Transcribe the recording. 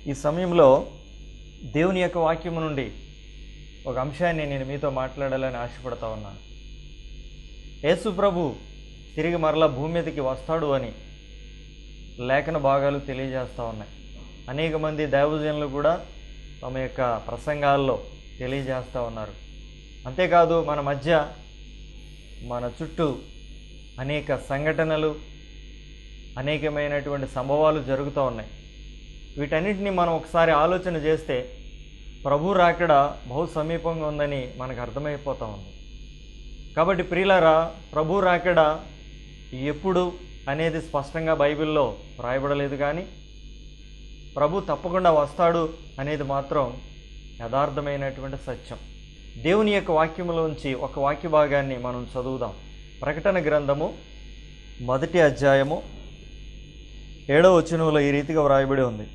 ఈ సమయంలో దేవుని యొక్క వాక్యము నుండి ఒక అంశాన్ని నేను మీతో మాట్లాడాలని ఆశపడతా ఉన్నాను. యేసు ప్రభు తిరిగి మరలా భూమి మీదకి వస్తాడు అని లేఖన భాగాలు తెలియజేస్తూ ఉన్నాయి. అనేక మంది దైవజనులు కూడా తమ యొక్క ప్రసంగాల్లో తెలియజేస్తూ ఉన్నారు. అంతేకాదు మన మధ్య మన చుట్టూ అనేక సంఘటనలు, అనేకమైనటువంటి సంభవాలు జరుగుతూ ఉన్నాయి. వీటన్నిటిని మనం ఒకసారి ఆలోచన చేస్తే ప్రభు రాకడ బహు సమీపంగా ఉందని మనకు అర్థమైపోతూ ఉంది. కాబట్టి ప్రియులారా, ప్రభు రాకడ ఎప్పుడు అనేది స్పష్టంగా బైబిల్లో రాయబడలేదు, కానీ ప్రభు తప్పకుండా వస్తాడు అనేది మాత్రం యథార్థమైనటువంటి సత్యం. దేవుని యొక్క వాక్యములోంచి ఒక వాక్య భాగాన్ని మనం చదువుదాం. ప్రకటన గ్రంథము 1వ అధ్యాయము 7వ వచనంలో ఈ రీతిగా వ్రాయబడి ఉంది.